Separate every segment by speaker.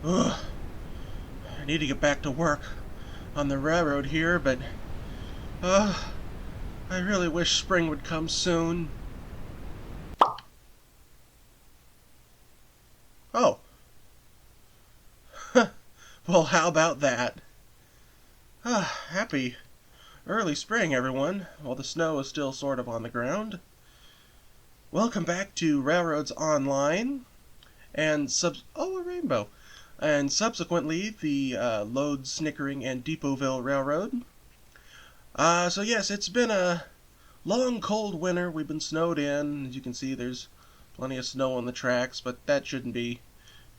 Speaker 1: Ugh. I need to get back to work on the railroad here, but I really wish spring would come soon. Oh. Well, how about that? Happy early spring, everyone, while the snow is still sort of on the ground. Welcome back to Railroads Online, and a rainbow. And subsequently, the Lode, Snickering, and Depotville Railroad. So yes, it's been a long, cold winter. We've been snowed in. As you can see, there's plenty of snow on the tracks, but that shouldn't be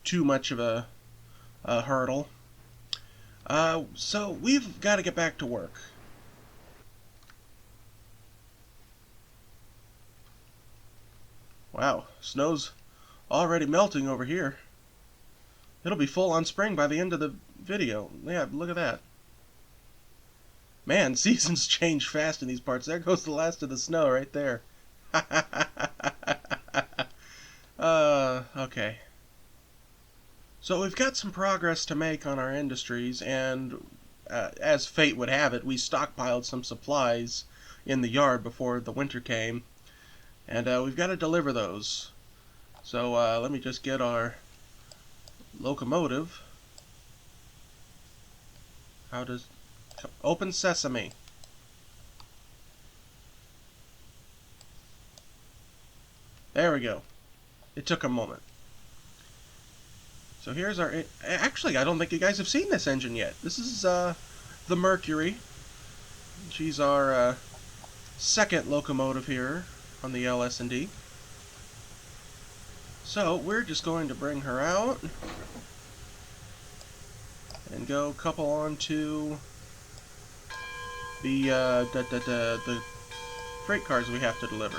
Speaker 1: too much of a hurdle. So we've got to get back to work. Wow, snow's already melting over here. It'll be full on spring by the end of the video. Yeah, look at that. Man, seasons change fast in these parts. There goes the last of the snow right there. Okay. So we've got some progress to make on our industries, and as fate would have it, we stockpiled some supplies in the yard before the winter came, and we've got to deliver those. So let me just get our locomotive. How does... Open sesame. There we go. It took a moment. So here's our... Actually, I don't think you guys have seen this engine yet. This is the Mercury. She's our second locomotive here on the LS&D. So we're just going to bring her out and go couple onto the freight cars we have to deliver.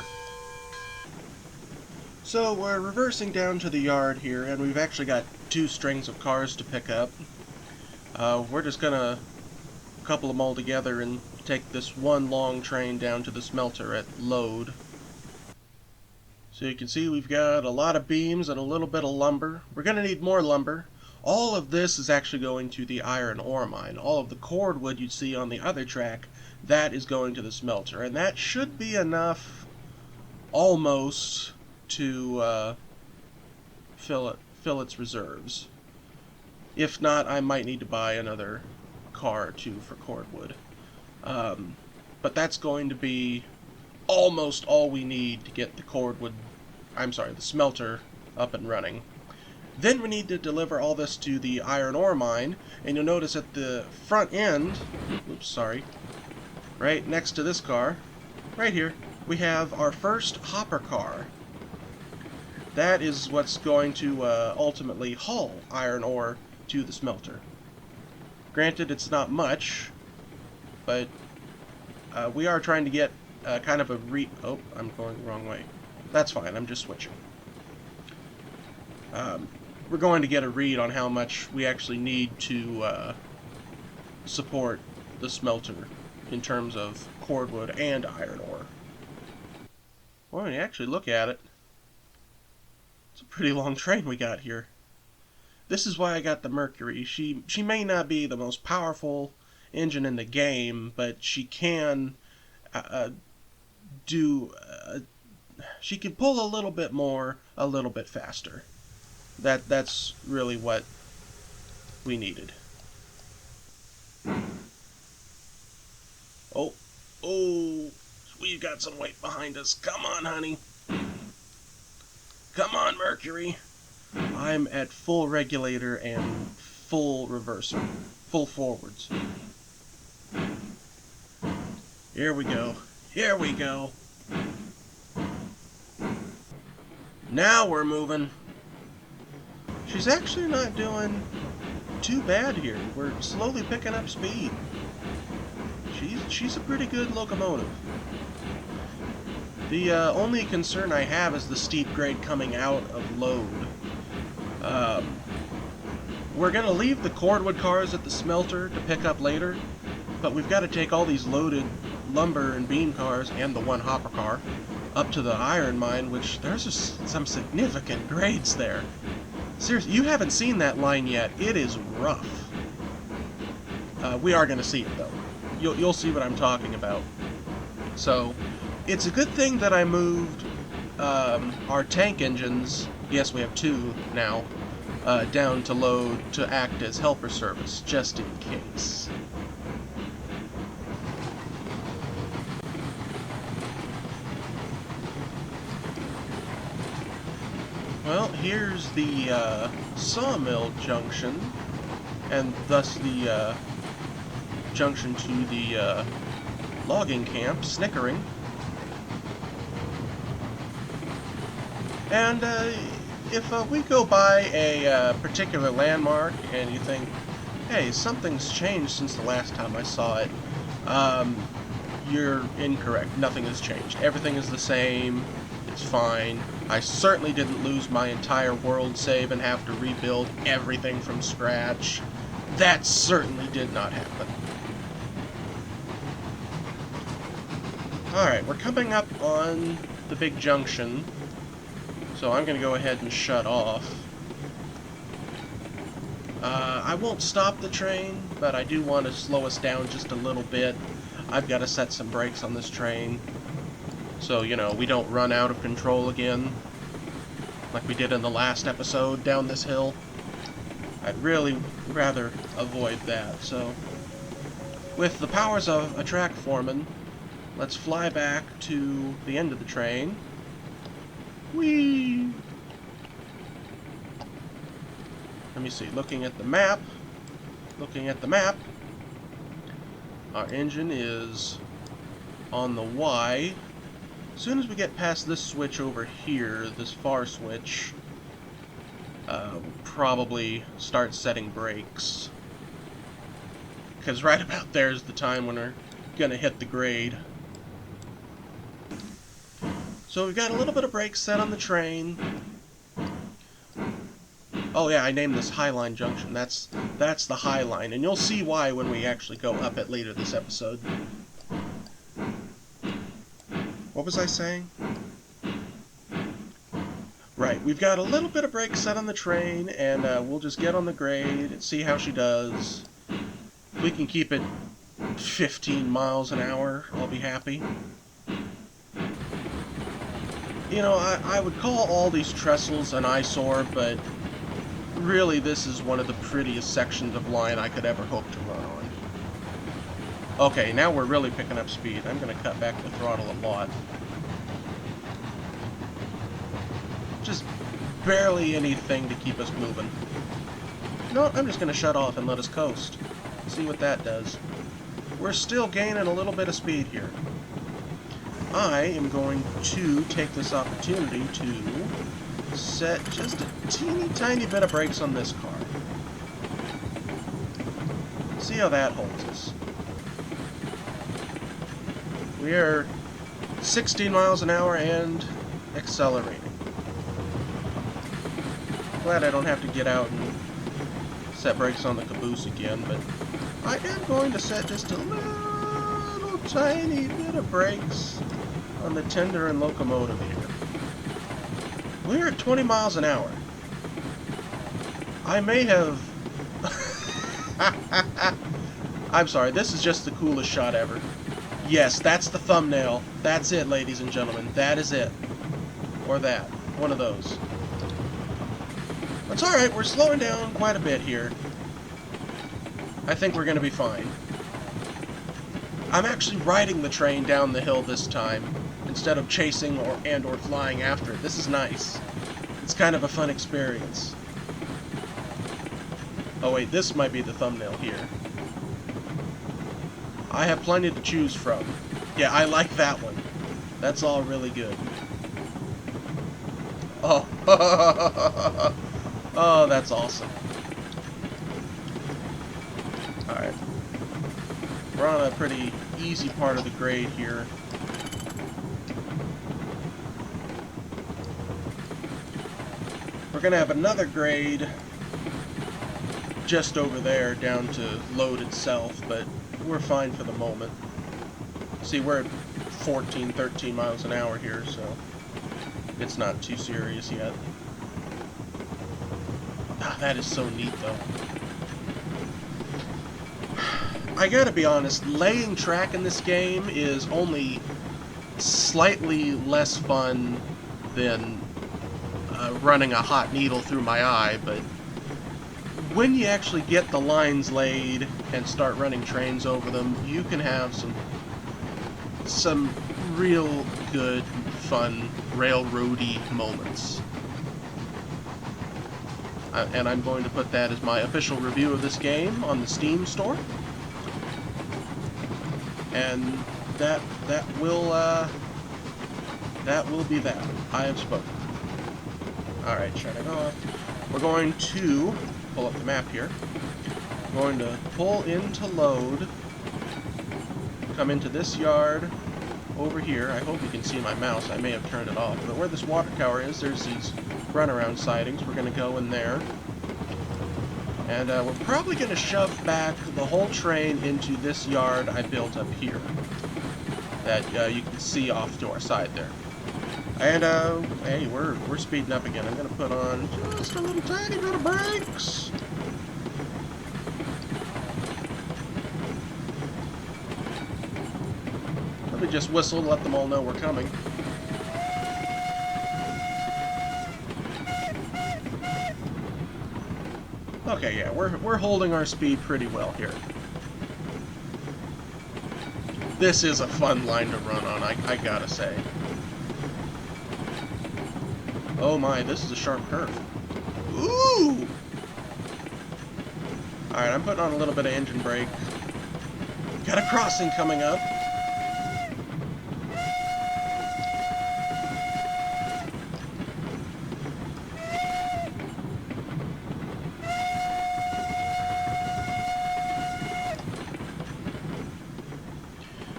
Speaker 1: So we're reversing down to the yard here, and we've actually got 2 strings of cars to pick up. We're just gonna couple them all together and take this one long train down to the smelter at Lode. So you can see we've got a lot of beams and a little bit of lumber. We're gonna need more lumber. All of this is actually going to the iron ore mine. All of the cordwood you see on the other track, that is going to the smelter, and that should be enough, almost, to fill its reserves. If not, I might need to buy another car or 2 for cordwood. But that's going to be almost all we need to get the the smelter up and running. Then we need to deliver all this to the iron ore mine, and you'll notice at the front end, right next to this car, right here, we have our first hopper car. That is what's going to ultimately haul iron ore to the smelter. Granted, it's not much, but we are trying to get kind of a oh, I'm going the wrong way. That's fine, I'm just switching. We're going to get a read on how much we actually need to support the smelter in terms of cordwood and iron ore. Well, when you actually look at it, it's a pretty long train we got here. This is why I got the Mercury. She may not be the most powerful engine in the game, but she can she can pull a little bit more, a little bit faster. That's really what we needed. Oh, we've got some weight behind us. Come on, honey. Come on, Mercury. I'm at full regulator and full reverser. Full forwards. Here we go. Here we go. Now we're moving. She's actually not doing too bad here. We're slowly picking up speed. She's a pretty good locomotive. The only concern I have is the steep grade coming out of Lode. We're going to leave the cordwood cars at the smelter to pick up later, but we've got to take all these loaded lumber and beam cars and the one hopper car up to the iron mine, which there's just some significant grades there. Seriously, you haven't seen that line yet. It is rough. We are going to see it, though. You'll see what I'm talking about. So, it's a good thing that I moved our tank engines, yes, we have 2 now, down to Lode to act as helper service, just in case. Well, here's the sawmill junction, and thus the junction to the logging camp, Snickering. And if we go by a particular landmark and you think, hey, something's changed since the last time I saw it, you're incorrect. Nothing has changed. Everything is the same. It's fine. I certainly didn't lose my entire world save and have to rebuild everything from scratch. That certainly did not happen. Alright, we're coming up on the big junction, so I'm going to go ahead and shut off. I won't stop the train, but I do want to slow us down just a little bit. I've got to set some brakes on this train, so, you know, we don't run out of control again, like we did in the last episode down this hill. I'd really rather avoid that, so with the powers of a track foreman, let's fly back to the end of the train. Whee! Let me see, looking at the map, our engine is on the Y. As soon as we get past this switch over here, this far switch, we'll probably start setting brakes. Because right about there is the time when we're going to hit the grade. So we've got a little bit of brakes set on the train. Oh yeah, I named this Highline Junction. That's the High Line, and you'll see why when we actually go up it later this episode. What was I saying? Right, we've got a little bit of brakes set on the train, and we'll just get on the grade and see how she does. If we can keep it 15 miles an hour, I'll be happy. You know, I would call all these trestles an eyesore, but really this is one of the prettiest sections of line I could ever hope to run on. Okay, now we're really picking up speed. I'm going to cut back the throttle a lot. Just barely anything to keep us moving. No, I'm just going to shut off and let us coast. See what that does. We're still gaining a little bit of speed here. I am going to take this opportunity to set just a teeny tiny bit of brakes on this car. See how that holds us. We are 16 miles an hour and accelerating. Glad I don't have to get out and set brakes on the caboose again, but I am going to set just a little tiny bit of brakes on the tender and locomotive here. We're at 20 miles an hour. I may have... I'm sorry, this is just the coolest shot ever. Yes, that's the thumbnail. That's it, ladies and gentlemen. That is it. Or that. One of those. It's alright, we're slowing down quite a bit here. I think we're going to be fine. I'm actually riding the train down the hill this time, instead of chasing or flying after it. This is nice. It's kind of a fun experience. Oh wait, this might be the thumbnail here. I have plenty to choose from. Yeah, I like that one. That's all really good. Oh, oh, that's awesome. Alright. We're on a pretty easy part of the grade here. We're going to have another grade just over there down to Lode itself, but we're fine for the moment. See, we're at 14, 13 miles an hour here, so it's not too serious yet. Ah, that is so neat, though. I gotta be honest, laying track in this game is only slightly less fun than running a hot needle through my eye, but when you actually get the lines laid and start running trains over them, you can have some real good, fun, railroady moments. And I'm going to put that as my official review of this game on the Steam store. And that will be that. I have spoken. Alright, shutting off. We're going to pull up the map here. We're going to pull into Lode, come into this yard over here. I hope you can see my mouse. I may have turned it off. But where this water tower is, there's these runaround sidings. We're going to go in there. And we're probably going to shove back the whole train into this yard I built up here that you can see off to our side there. And, hey, we're speeding up again. I'm going to put on just a little tiny bit of brakes. Let me just whistle to let them all know we're coming. Okay, yeah, we're holding our speed pretty well here. This is a fun line to run on, I gotta say. Oh my, this is a sharp curve. Ooh! Alright, I'm putting on a little bit of engine brake. Got a crossing coming up.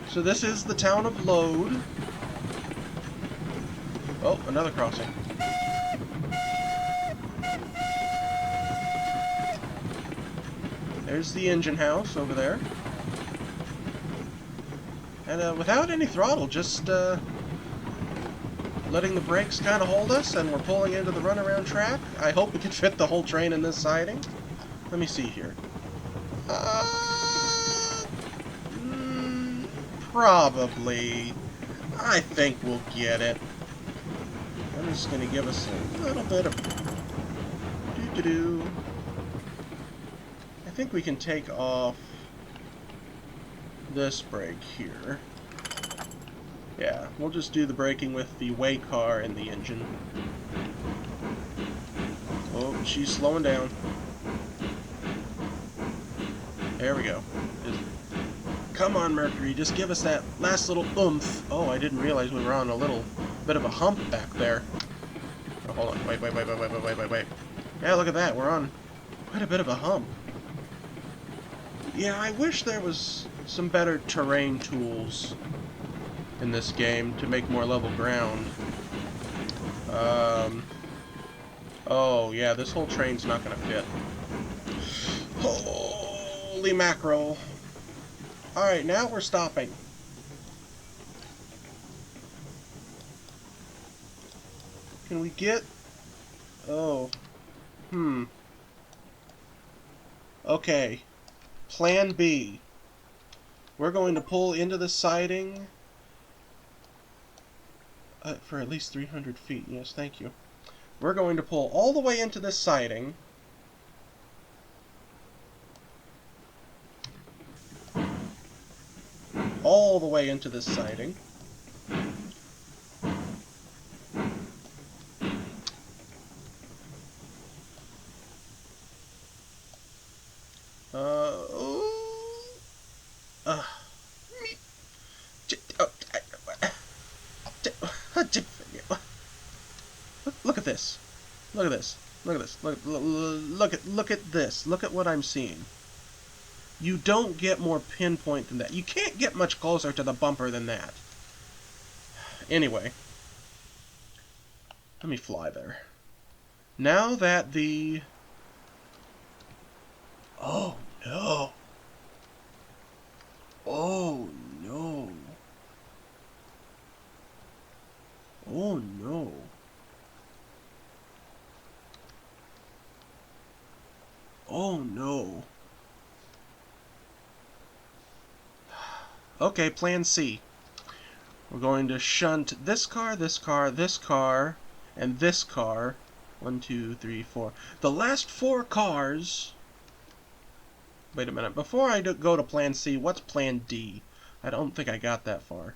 Speaker 1: So this is the town of Lode. Oh, another crossing. There's the engine house over there. And without any throttle, just letting the brakes kind of hold us, and we're pulling into the runaround track. I hope we can fit the whole train in this siding. Let me see here. Probably. I think we'll get it. I'm just going to give us a little bit of doo-doo-doo. I think we can take off this brake here. Yeah, we'll just do the braking with the way car and the engine. Oh, she's slowing down. There we go. Come on, Mercury, just give us that last little oomph. Oh, I didn't realize we were on a little bit of a hump back there. Oh, hold on. Wait. Yeah, look at that. We're on quite a bit of a hump. Yeah, I wish there was some better terrain tools in this game to make more level ground. Oh, yeah, this whole train's not going to fit. Holy mackerel. Alright, now we're stopping. Can we get... Oh. Okay. Plan B. We're going to pull into the siding for at least 300 feet. Yes, thank you. We're going to pull all the way into this siding. All the way into this siding. Look at this. Look at this. Look at this. Look at this. Look at what I'm seeing. You don't get more pinpoint than that. You can't get much closer to the bumper than that. Anyway. Let me fly there. Now that the... Oh, no. Oh, no. Oh, no. Oh no. Okay, plan C. We're going to shunt this car, this car, this car, and this car. 1, 2, 3, 4. The last 4 cars... Wait a minute. Before I go to plan C, what's plan D? I don't think I got that far.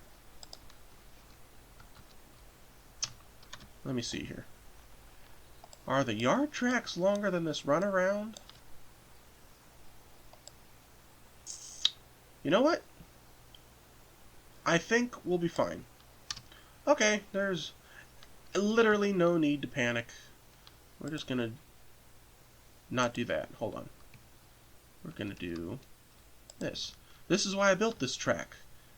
Speaker 1: Let me see here. Are the yard tracks longer than this runaround? You know what? I think we'll be fine. Okay, there's literally no need to panic. We're just gonna not do that. Hold on. We're gonna do this. This is why I built this track.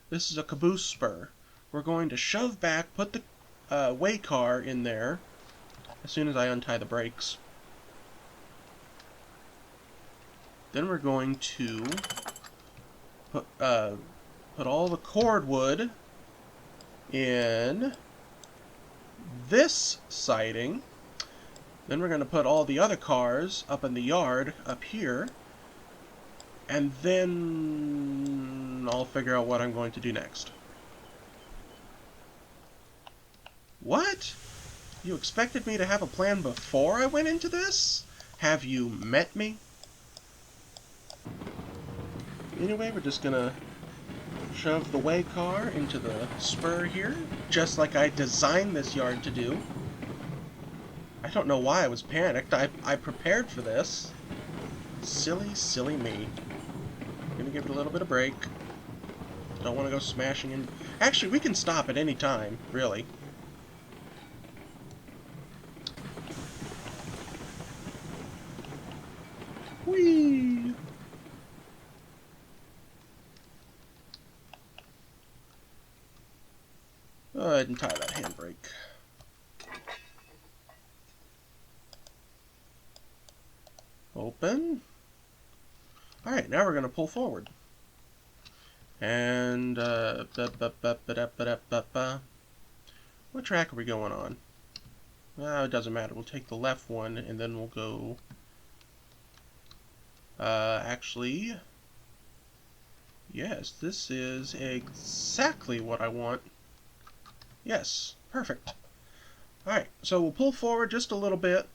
Speaker 1: This is a caboose spur. We're going to shove back, put the way car in there as soon as I untie the brakes. Then we're going to put all the cordwood in this siding. Then we're going to put all the other cars up in the yard up here. And then I'll figure out what I'm going to do next. What? You expected me to have a plan before I went into this? Have you met me? Anyway, we're just gonna shove the way car into the spur here, just like I designed this yard to do. I don't know why I was panicked. I prepared for this. Silly, silly me. Gonna give it a little bit of brake. Don't want to go smashing in. Actually, we can stop at any time, really. Whee! Go ahead and tie that handbrake. Open. Alright, now we're going to pull forward. And, what track are we going on? Well, it doesn't matter. We'll take the left one, and then we'll go... actually... Yes, this is exactly what I want. Yes, perfect. Alright, so we'll pull forward just a little bit.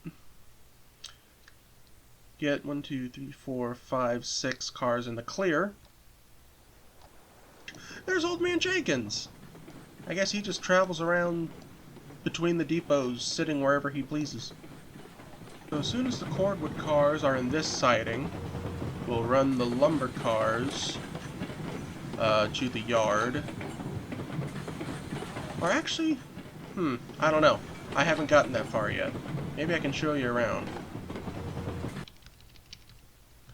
Speaker 1: Get 1, 2, 3, 4, 5, 6 cars in the clear. There's Old Man Jenkins! I guess he just travels around between the depots, sitting wherever he pleases. So as soon as the cordwood cars are in this siding, we'll run the lumber cars to the yard. Or actually, I don't know. I haven't gotten that far yet. Maybe I can show you around.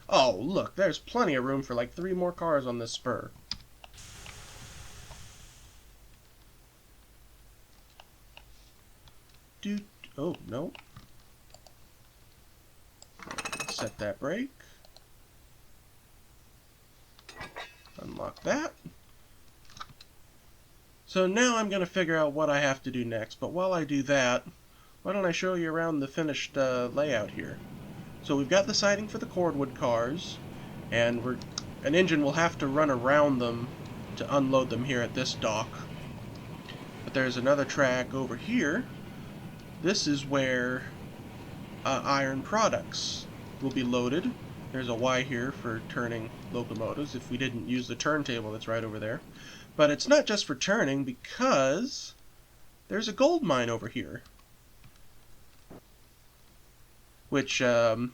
Speaker 1: Oh, look, there's plenty of room for like 3 more cars on this spur. Oh, no. Set that brake. Unlock that. So now I'm going to figure out what I have to do next. But while I do that, why don't I show you around the finished layout here. So we've got the siding for the cordwood cars, and an engine will have to run around them to unload them here at this dock. But there's another track over here. This is where iron products will be loaded. There's a Y here for turning locomotives if we didn't use the turntable that's right over there. But it's not just for turning, because there's a gold mine over here. Which, gonna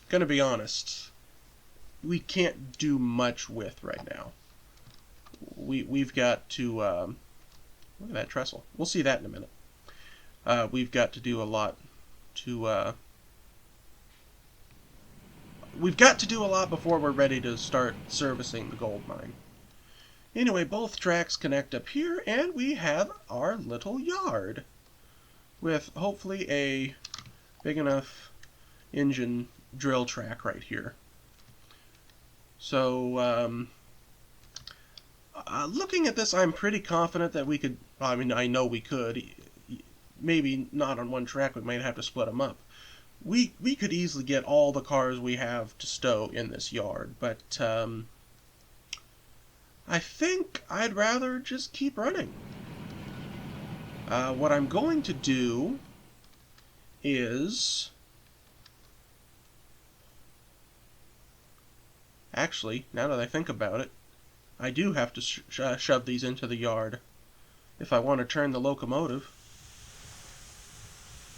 Speaker 1: be honest, we can't do much with right now. We've got to, look at that trestle. We'll see that in a minute. We've got to do a lot to, we've got to do a lot before we're ready to start servicing the gold mine. Anyway, both tracks connect up here, and we have our little yard with hopefully a big enough engine drill track right here. So, looking at this, I'm pretty confident that we could, I mean, I know we could, maybe not on one track, we might have to split them up, we could easily get all the cars we have to stow in this yard, but I think I'd rather just keep running. What I'm going to do is... Actually, now that I think about it, I do have to shove these into the yard if I want to turn the locomotive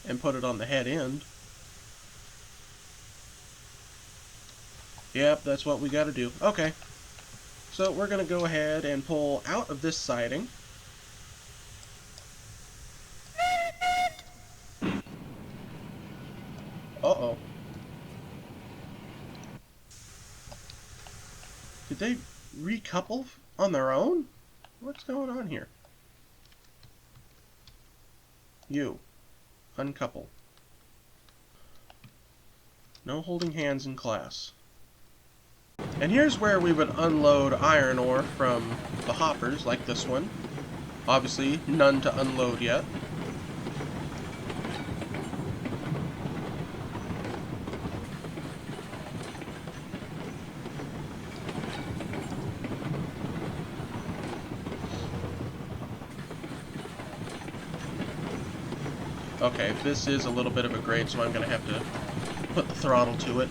Speaker 1: and put it on the head end. Yep, that's what we got to do. Okay, so we're going to go ahead and pull out of this siding. Uh-oh. Did they recouple on their own? What's going on here? You. Uncouple. No holding hands in class. And here's where we would unload iron ore from the hoppers, like this one. Obviously, none to unload yet. Okay, this is a little bit of a grade, so I'm going to have to put the throttle to it.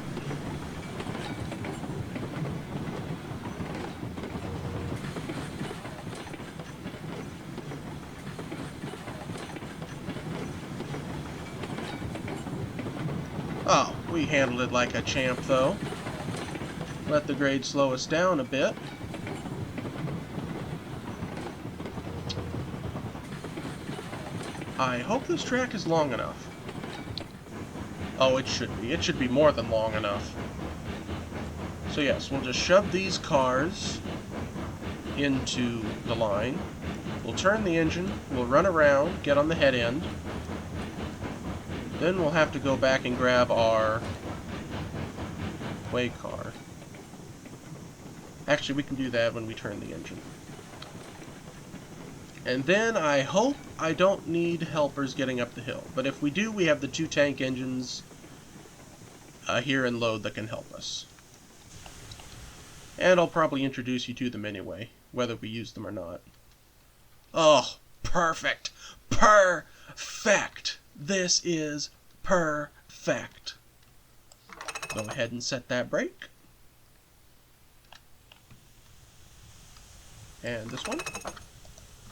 Speaker 1: Oh, we handled it like a champ, though. Let the grade slow us down a bit. I hope this track is long enough. Oh, it should be. It should be more than long enough. So yes, we'll just shove these cars into the line. We'll turn the engine, we'll run around, get on the head end. Then we'll have to go back and grab our way car. Actually, we can do that when we turn the engine. And then I hope I don't need helpers getting up the hill. But if we do, we have the 2 tank engines here in Lode that can help us. And I'll probably introduce you to them anyway, whether we use them or not. Oh, perfect! Perfect! This is perfect. Go ahead and set that brake. And this one.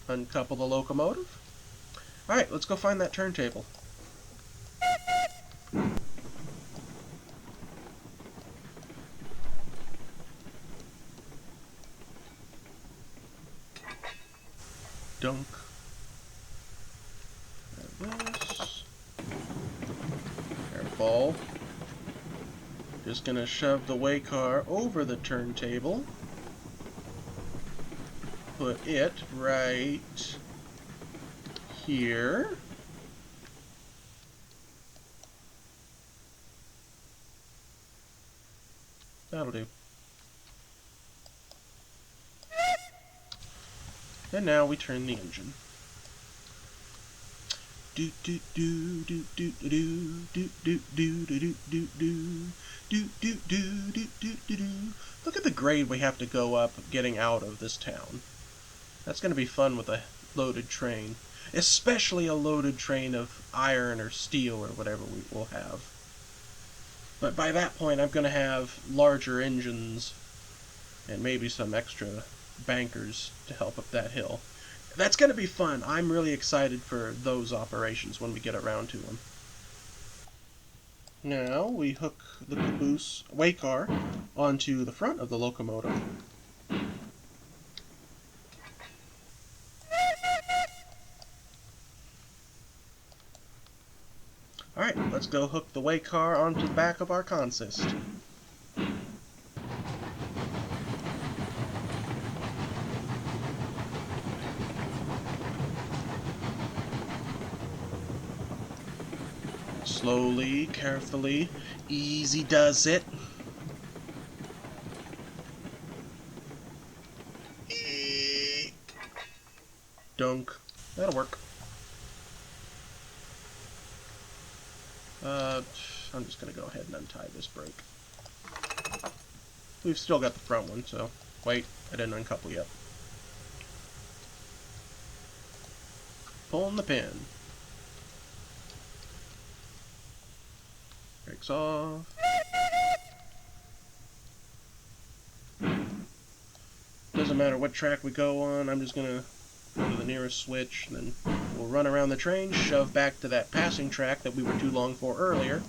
Speaker 1: Uncouple the locomotive. Alright, let's go find that turntable. Dunk. This. Careful. Just gonna shove the way car over the turntable. Put it right here. That'll do. And now we turn the engine. Do do do do do do do do do do do do do do do do do do. Look at the grade we have to go up getting out of this town. That's going to be fun with a loaded train. Especially a loaded train of iron or steel or whatever we will have. But by that point I'm going to have larger engines and maybe some extra bankers to help up that hill. That's going to be fun. I'm really excited for those operations when we get around to them. Now we hook the caboose way car onto the front of the locomotive. Alright, let's go hook the way car onto the back of our consist. Slowly, carefully, easy does it. Dunk. That'll work. I'm just going to go ahead and untie this brake. We've still got the front one, so... Wait, I didn't uncouple yet. Pulling the pin. Brakes off. Doesn't matter what track we go on, I'm just going to go to the nearest switch, and then we'll run around the train, shove back to that passing track that we were too long for earlier.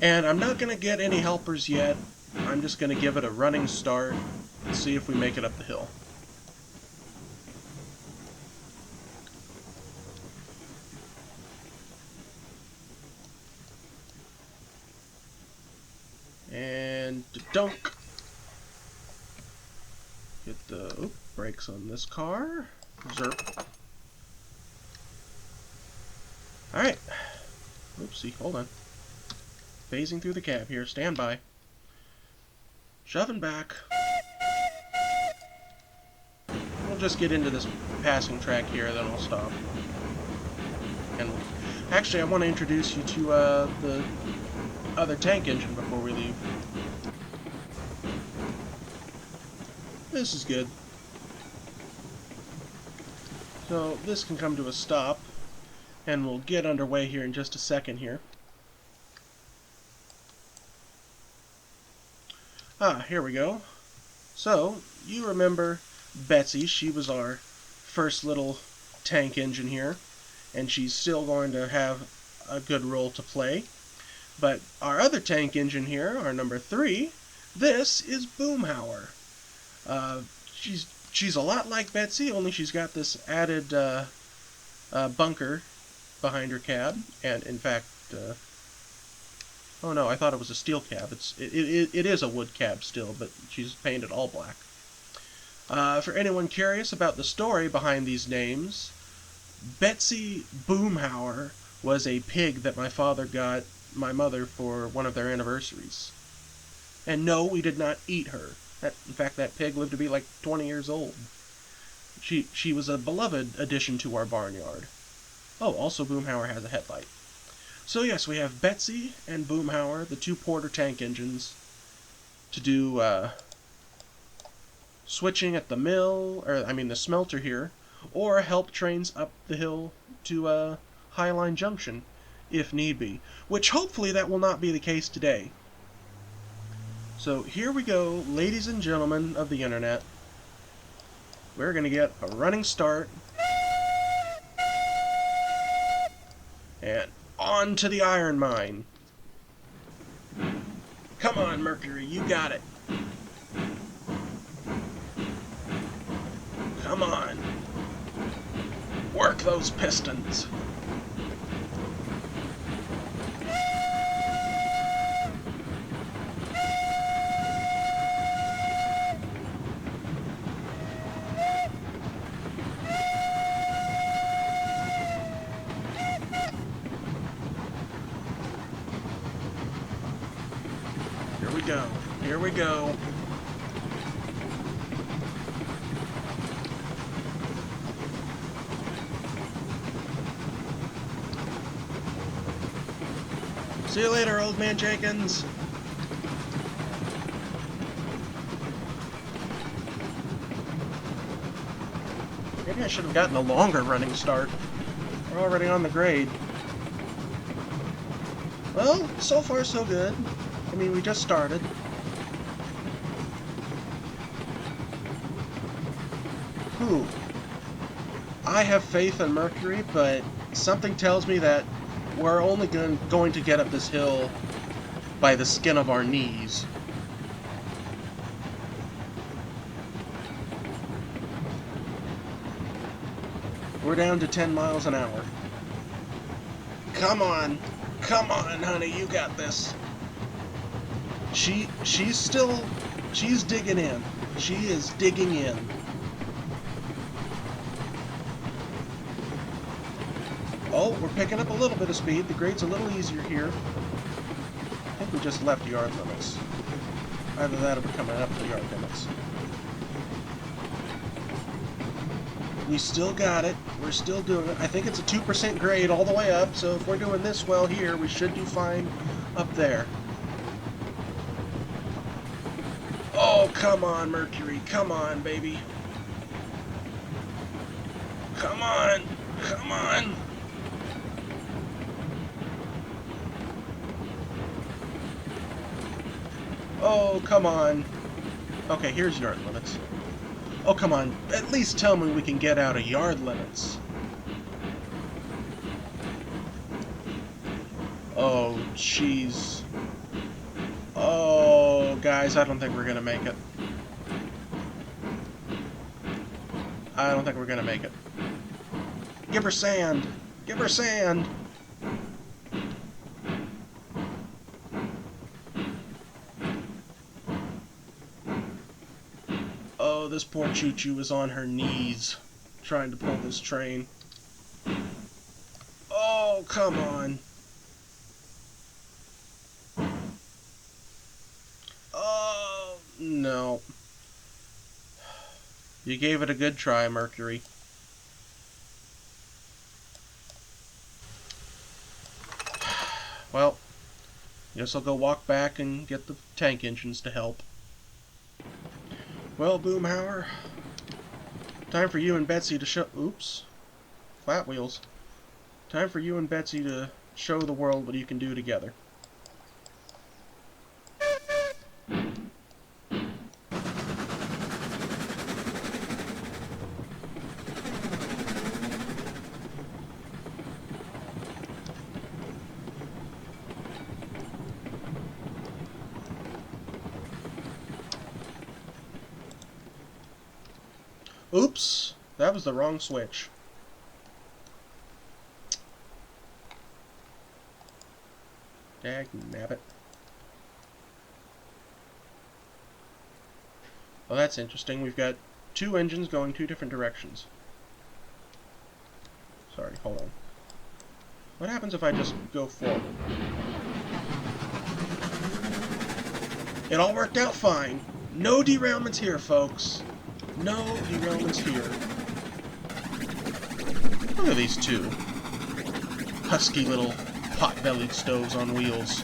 Speaker 1: And I'm not going to get any helpers yet. I'm just going to give it a running start and see if we make it up the hill. And dunk. Get the brakes on this car. Zerp. Alright. Oopsie, hold on. Phasing through the cab here. Stand by. Shoving back. We'll just get into this passing track here, then we'll stop. And actually, I want to introduce you to the other tank engine before we leave. This is good. So this can come to a stop, and we'll get underway here in just a second here. Here we go. So, you remember Betsy, she was our first little tank engine here, and she's still going to have a good role to play. But our other tank engine here, our number 3, this is Boomhauer. She's a lot like Betsy, only she's got this added bunker behind her cab, and in fact, oh no, I thought it was a steel cab. It is a wood cab still, but she's painted all black. For anyone curious about the story behind these names, Betsy Boomhauer was a pig that my father got my mother for one of their anniversaries. And no, we did not eat her. In fact, that pig lived to be like 20 years old. She was a beloved addition to our barnyard. Oh, also Boomhauer has a headlight. So yes, we have Betsy and Boomhauer, the 2 Porter tank engines, to do switching at the mill, the smelter here, or help trains up the hill to Highline Junction, if need be. Which hopefully that will not be the case today. So here we go, ladies and gentlemen of the internet. We're going to get a running start. And on to the iron mine. Come on, Mercury, you got it. Come on. Work those pistons. Here we go. See you later, old man Jenkins. Maybe I should have gotten a longer running start. We're already on the grade. Well, so far so good. I mean, we just started. Whew. I have faith in Mercury, but something tells me that we're only going to get up this hill by the skin of our knees. We're down to 10 miles an hour. Come on, honey, you got this. She's digging in. She is digging in. Oh, we're picking up a little bit of speed. The grade's a little easier here. I think we just left yard limits. Either that or we're coming up to yard limits. We still got it. We're still doing it. I think it's a 2% grade all the way up, so if we're doing this well here, we should do fine up there. Oh, come on, Mercury. Come on, baby. Come on. Come on. Oh, come on. Okay, here's yard limits. Oh, come on. At least tell me we can get out of yard limits. Oh, jeez. Oh, guys, I don't think we're going to make it. I don't think we're going to make it. Give her sand. Give her sand. Oh, this poor choo-choo is on her knees trying to pull this train. Oh, come on. Oh, no. You gave it a good try, Mercury. Well, guess I'll go walk back and get the tank engines to help. Well, Boomhauer, time for you and Betsy to show... Oops. Flat wheels. Time for you and Betsy to show the world what you can do together. Oops, that was the wrong switch. Dagnabbit. Well, that's interesting. We've got two engines going two different directions. Sorry, hold on. What happens if I just go forward? It all worked out fine. No derailments here, folks. No derailments here. Look at these two husky little pot-bellied stoves on wheels.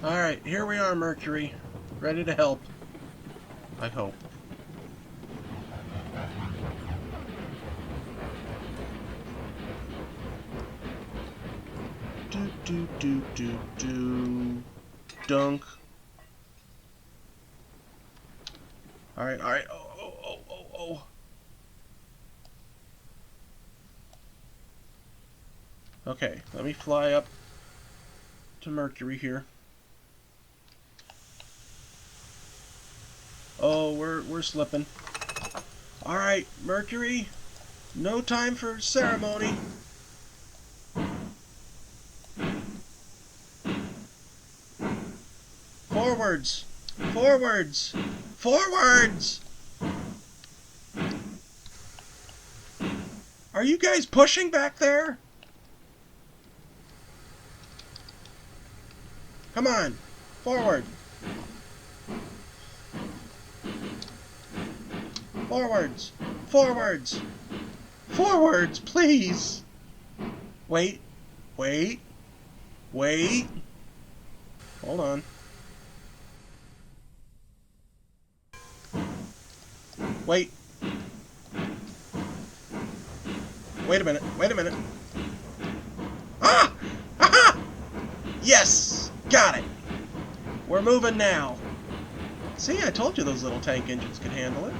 Speaker 1: Alright, here we are, Mercury. Ready to help. I hope. Do. Dunk. Alright, alright. Oh. Okay, let me fly up to Mercury here. Oh, we're slipping. Alright, Mercury. No time for ceremony. Forwards! Forwards! Forwards! Are you guys pushing back there? Come on! Forward! Forwards! Forwards! Forwards, please! Wait. Hold on. Wait a minute. Ah! Aha! Yes! Got it! We're moving now. See, I told you those little tank engines could handle it.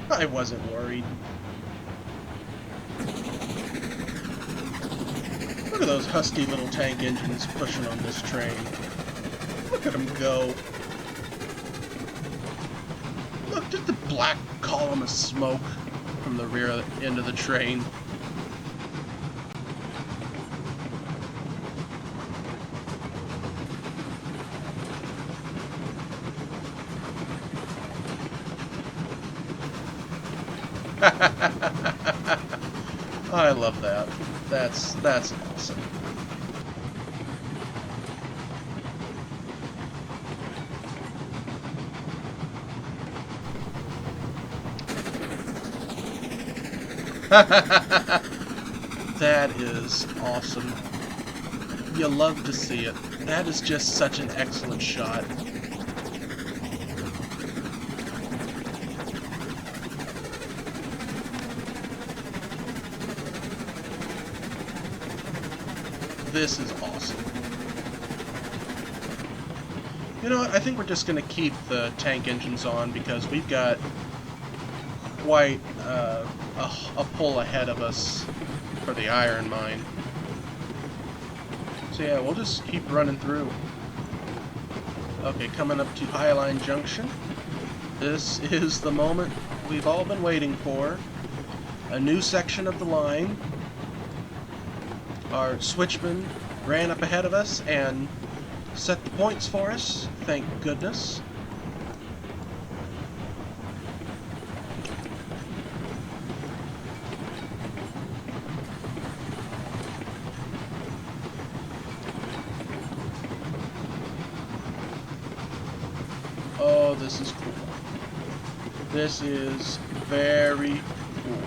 Speaker 1: I wasn't worried. Look at those husky little tank engines pushing on this train. Look at them go. Look, just the black column of smoke from the rear end of the train. I love that. That's awesome. That is awesome. You love to see it. That is just such an excellent shot. This is awesome. You know what? I think we're just going to keep the tank engines on because we've got quite a pull ahead of us for the iron mine. So yeah, we'll just keep running through. Okay, coming up to Highline Junction. This is the moment we've all been waiting for. A new section of the line. Our switchman ran up ahead of us and set the points for us, thank goodness. Oh, this is cool. This is very cool.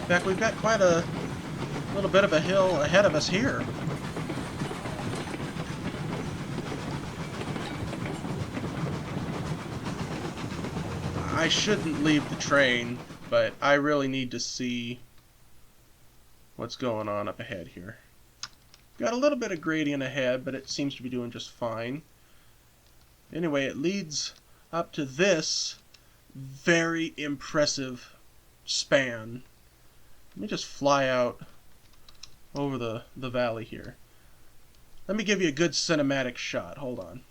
Speaker 1: In fact, we've got quite a little bit of a hill ahead of us here. I shouldn't leave the train, but I really need to see what's going on up ahead here. Got a little bit of gradient ahead, but it seems to be doing just fine. Anyway, it leads up to this very impressive span. Let me just fly out over the valley here. Let me give you a good cinematic shot. Hold on.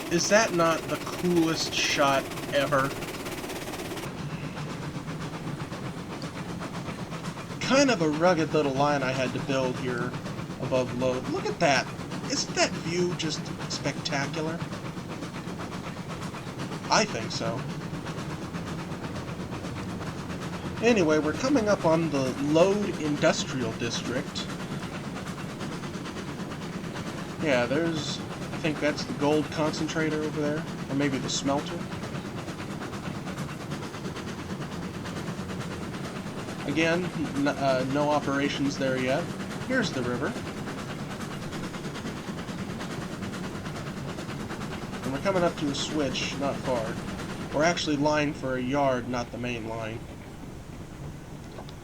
Speaker 1: Is that not the coolest shot ever? Kind of a rugged little line I had to build here above Lode. Look at that! Isn't that view just spectacular? I think so. Anyway, we're coming up on the Lode Industrial District. Yeah, there's... I think that's the gold concentrator over there, or maybe the smelter. Again, no operations there yet. Here's the river. And we're coming up to a switch, not far. We're actually line for a yard, not the main line.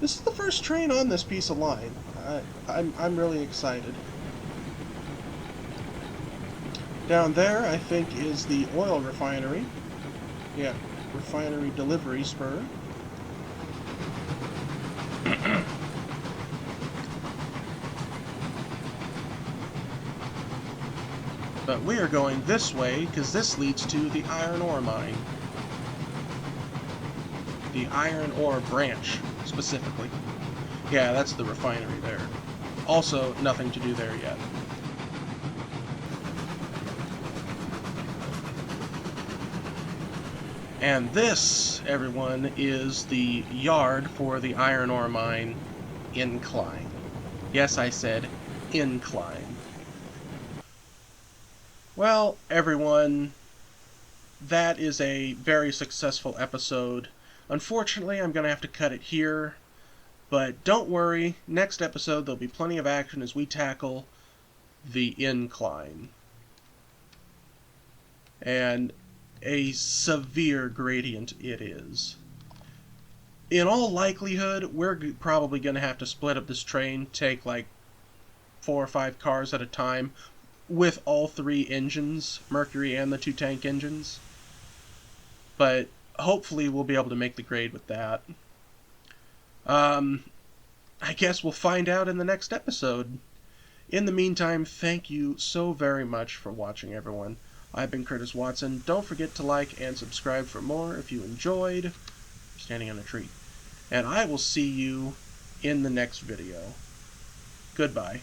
Speaker 1: This is the first train on this piece of line. I'm really excited. Down there, I think, is the oil refinery. Yeah, refinery delivery spur. But we are going this way because this leads to the iron ore mine. The iron ore branch, specifically. Yeah, that's the refinery there. Also, nothing to do there yet. And this, everyone, is the yard for the iron ore mine incline. Yes, I said incline. Well, everyone, that is a very successful episode. Unfortunately, I'm going to have to cut it here, but don't worry, next episode there'll be plenty of action as we tackle the incline. And a severe gradient it is. In all likelihood, we're probably going to have to split up this train, take like 4 or 5 cars at a time, with all 3 engines, Mercury and the 2 tank engines. But hopefully we'll be able to make the grade with that. I guess we'll find out in the next episode. In the meantime, thank you so very much for watching, everyone. I've been Curtis Watson. Don't forget to like and subscribe for more if you enjoyed. I'm standing on a tree. And I will see you in the next video. Goodbye.